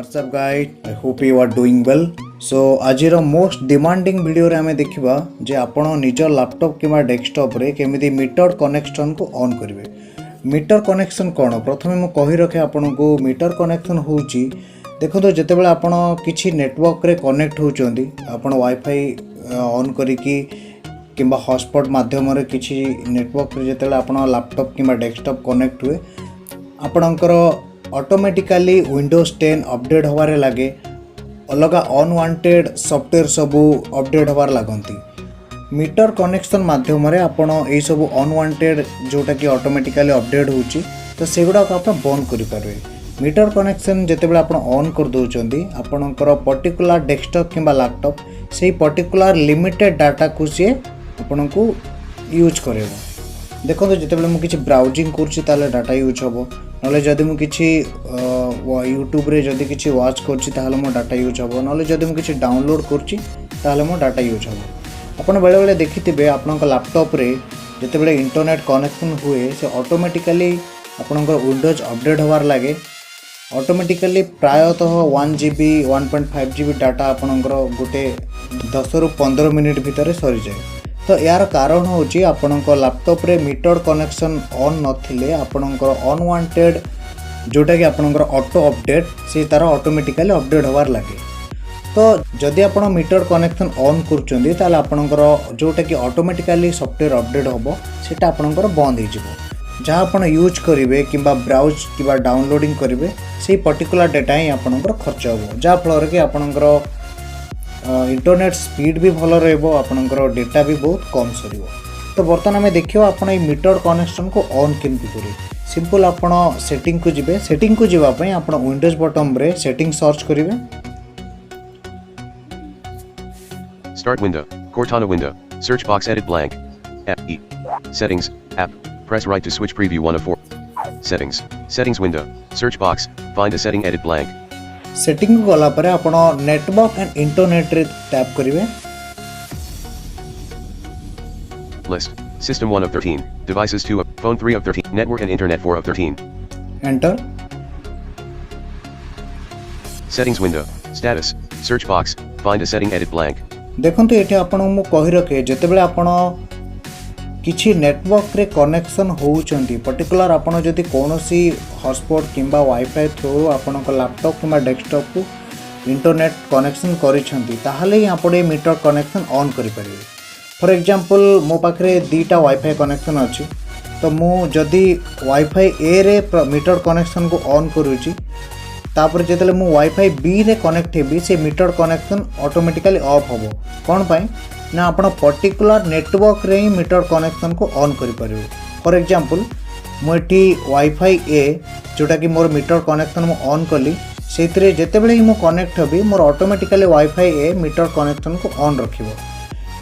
What's up guys? I hope you are doing well. So आजिर most demanding video रे आमे देखिबा जे आपण निज लैपटॉप किबा डेस्कटॉप रे केमिति मीटर कनेक्शन को ऑन करिवे। मीटर कनेक्शन कोन प्रथमे मु कहि रखे आपण को मीटर कनेक्शन होउची देखो तो जते बेले आपण किछि नेटवर्क रे कनेक्ट होउचंदी आपण वाईफाई ऑन करिकी किंबा हॉटस्पॉट माध्यम रे किछि नेटवर्क रे जते आपण लैपटॉप किबा डेस्कटॉप कनेक्ट हुए आपणकर ऑटोमेटिकली विंडोज 10 अपडेट होवारे लगे अलग अनवांटेड सॉफ्टवेयर सबू अपडेट होवार लगती मीटर कनेक्शन माध्यम रे आपण ए सब अनवांटेड जोटा कि ऑटोमेटिकली अपडेट होची तो सेगुडा को आपण बंद करि पारबे। मीटर कनेक्शन जते बेला आपण ऑन कर दोचंदी आपणकर पर्टिकुलर डेस्कटॉप किंबा लैपटॉप सेही पर्टिकुलर लिमिटेड डाटा को से आपण को यूज करेबो। देखो तो जते बेला मु किछि ब्राउजिंग करछि ताले डाटा यूज होबो नले जदि मु किछि यूट्यूब रे जदि किछि वॉच करछि ताले मो डाटा यूज होबो नले जदि मु किछि डाउनलोड करछि ताले मो डाटा यूज होबो। आपण बेले बेले देखिथिबे आपनक लैपटॉप रे जते बेले इंटरनेट कनेक्शन हुए से ऑटोमेटिकली आपनकर विंडोज अपडेट होवार लागे ऑटोमेटिकली प्रायतः 1 GB 1.5 GB डाटा आपनकर गोटे 10 रु 15 मिनिट भितर सरी जाए। तो यार कारण होची आपनकर लैपटॉप रे मीटर कनेक्शन ऑन नथिले आपनकर अनवांटेड जोटा कि आपनकर ऑटो अपडेट से तार ऑटोमेटिकली अपडेट होवार लागे। तो जदि आपण मीटर कनेक्शन ऑन करचंदी ताले आपनकर जोटा कि ऑटोमेटिकली सॉफ्टवेयर अपडेट होबो सेटा आपनकर बंद हो जिवो। जहाँ आपण यूज करिवे किंबा ब्राउज किंबा डाउनलोडिंग करिवे सेही पर्टिकुलर डाटा ही आपनकर खर्च होबो जहाँ फल कि आपनकर इंटरनेट स्पीड भी भल रहबो आपनकर डेटा भी बहुत कम सरिबो। तो बर्तमान आमे देखियो आपण ए मीटर कनेक्शन को ऑन केमति करी। सिंपल आपण सेटिंग को जिवे सेटिंग को जिवा पय आपण विंडोज बटन रे सेटिंग सर्च करिवे। Start window Cortana window search box edit blank app settings app press right to switch preview 1 of 4 settings window search box find a setting edit blank setting को गला परे आपण network and internet रे tap करिवे। list system 1 of 13 devices 2 of phone 3 of 13 network and internet 4 of 13 enter settings window status search box find a setting edit blank देखंतु एठी आपण मु कहि रखे जते बेले आपण किछि नेटवर्क रे कनेक्शन होउचंती पर्टिकुलर आपण जदि कोनोसी हॉटस्पॉट किंबा वाईफाई थ्रू आपण को लैपटॉप किंबा डेस्कटॉप को इंटरनेट कनेक्शन करिसंती ताहाले ही आपण ए मीटर कनेक्शन ऑन करि परिबे। फॉर एग्जांपल मो पाखरे दीटा वाईफाई कनेक्शन अछि तो मु जदि वाईफाई ए रे मीटर कनेक्शन को ऑन करूची तापर जेतले मु वाईफाई बी रे कनेक्ट हेबी से मीटर कनेक्शन ऑटोमेटिकली ऑफ होबो कोन पय ना आपण पर्टिकुलर नेटवर्क रे ही मीटर कनेक्शन को ऑन करि परिबे। फॉर एग्जांपल मु एठी वाईफाई ए जोटा कि मोर मीटर कनेक्शन मु ऑन कली सेतरे जेते बेले ही मु कनेक्ट हबी मोर ऑटोमेटिकली वाईफाई ए मीटर कनेक्शन को ऑन रखिबो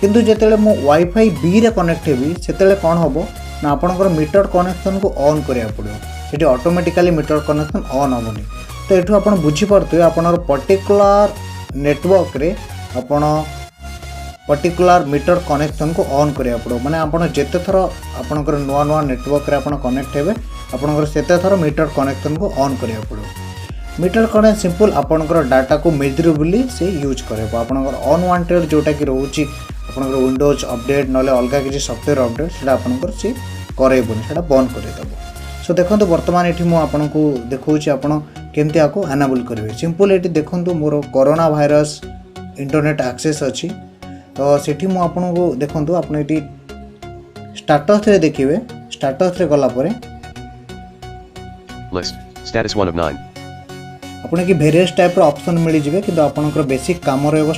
किंतु जेतेले मु वाईफाई बी रे कनेक्ट हेबी सेतेले कोन होबो ना आपनकर मीटर कनेक्शन को ऑन करिया पड़ो सेठी ऑटोमेटिकली मीटर कनेक्शन ऑन होबनी। तो एठू आपण बुझी परतु आपनर पर्टिकुलर नेटवर्क रे आपण पर्टिकुलर मीटर कनेक्शन को ऑन करिया पड़ो माने आपण जेते थरो आपनकर नुवा नुवा नेटवर्क रे आपण कनेक्ट हेबे आपनकर सेते थरो मीटर कनेक्शन को ऑन करिया पड़ो। मीटर कनेक्ट सिंपल आपनकर डाटा को मेजरेबली से यूज करेबो आपनकर अनवांटेड जोटा कि रहउची आपनकर विंडोज अपडेट नले अलगा किछि सॉफ्टवेयर अपडेट सेटा आपनकर से करेबोनी सेटा बंद करे देबो। सो देखंतु वर्तमान एठी मु आपनको देखौची आपण केमति आको एनेबल करिवे। सिंपल एठी देखंतु मोर कोरोना वायरस इंटरनेट एक्सेस अछि तो सेठी मु आपनको देखंतु आपण एठी स्टेटस रे देखिवे स्टेटस रे गला परे list status 1 of 9 आपण की वेरियस टाइप रो ऑप्शन मिली जिवे किंतु आपनकर बेसिक काम रहबो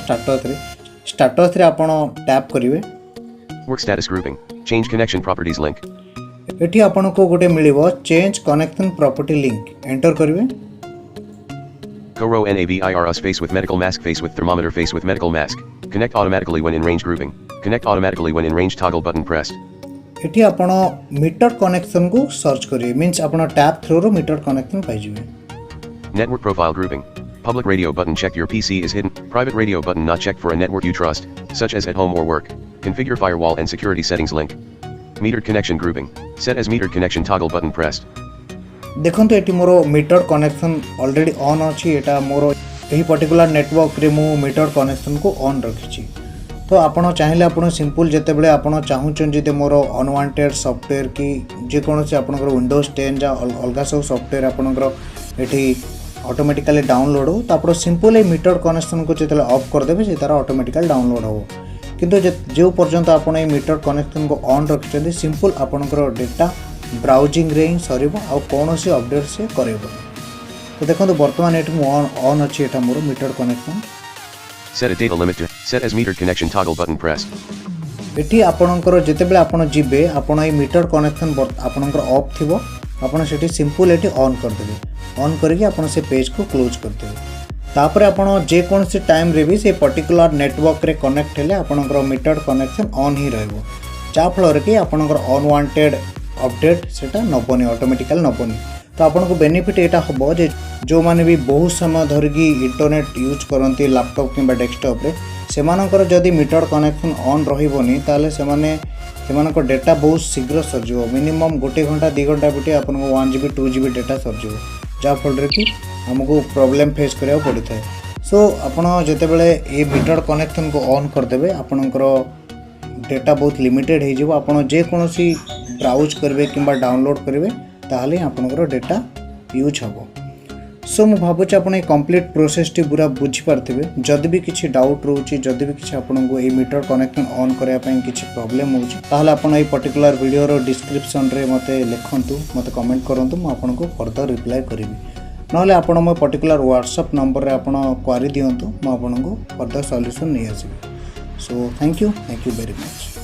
स्टेटस रे आपण टैप करिवे work status grouping change connection properties link एठी आपनको गोटे मिलिबो change connection property link enter करिवे co-row NAVIR space with medical mask face with thermometer face with medical mask connect automatically when in range grouping connect automatically when in range toggle button pressed एठी आपण metre connection को search करिवे means आपण tap through row metre connection pi जिवे। network profile grouping public radio button checked your PC is hidden private radio button not checked for a network you trust such as at home or work configure firewall and security settings link metered connection grouping set as metered connection toggle button pressed देखो ये मोर meter connection already on अच्छी एटा मोर यही particular network रे मु metre connection को on रखी। तो आपण चाहिए आपण सिंपल जिते बड़े आप चाहूँ जी मोर अनवांटेड सॉफ्टवेयर कि जेकोसी आपंकर विंडोज 10 या अलग सब सॉफ्टवेयर आपंकर ये ऑटोमेटिकली डाउनलोड हो तो आप सिंपल ये मीटर कनेक्शन को जो ऑफ करदे से तार ऑटोमेटिकली डाउनलोड हो। किंतु जो पर्यंत आप मीटर कनेक्शन को ऑन रखिंट सिंपल आपंकर डेटा ब्राउजिंग रे ही सर कौन सी अपडेट से करेब। तो देखो बर्तमान ये ऑन अच्छी एटा मोर meter connection. Set a data limit to set as metered connection toggle button press. Eighty आपणकर जितेबले आपण जिबे आपण ये मीटर कनेक्शन आपणकर ऑफ थिबो आपण सेठी सिंपल एटी ऑन कर देबे। ऑन करके आपण से पेज को क्लोज कर देबे। तापर आपण जे कोन से टाइम रे भी से पर्टिकुलर नेटवर्क रे कनेक्ट हेले आपणकर मीटर कनेक्शन ऑन ही रहबो। जा फल रे कि आपणकर अनवांटेड अपडेट सेटा नबनी ऑटोमेटिकली नबनी। तो आपन को बेनिफिट एटा हम जो माने भी बहुत समय धरिकी इंटरनेट यूज करती लैपटॉप किंबा डेस्कटॉप रे सेमानकर जदि मीटर कनेक्शन ऑन रहिबोनी ताले सेमानकर डेटा बहुत शीघ्र सरजिवो। मिनिमम 1 घंटा 2 घंटा बिटे आपन को 1 GB 2 GB डेटा सरजिवो जा फल रे कि हमको प्रॉब्लम फेस करिया पड़ी थाए। सो आपन जते बेले ए मीटर कनेक्शन को ऑन कर देबे आपनकर डेटा बहुत लिमिटेड हो जिवो। आपन जे कोनोसी ब्राउज करबे किंबा डाउनलोड करबे ताहले आपनकर डेटा यूज हम। सो मु भावुँ आप कंप्लीट प्रोसेस टी पूरा बुझी पार्थिबे। जदि भी किसी डाउट रोचे जदि भी किसी आपको ये मीटर कनेक्शन ऑन करने किसी प्रॉब्लम हो ताहले आपन ये पर्टिकुलर वीडियो रो डिस्क्रिप्शन रे मते लिखंतु मते कमेंट करंतु मु आपनको फर्दर रिप्लाई करिवि। नहले आपन मो पर्टिकुलर व्हाट्सएप नंबर रे आपन क्वेरी दियंतु मु आपनको फर्दर सॉल्यूशन नहीं आसीबि। So thank you very much.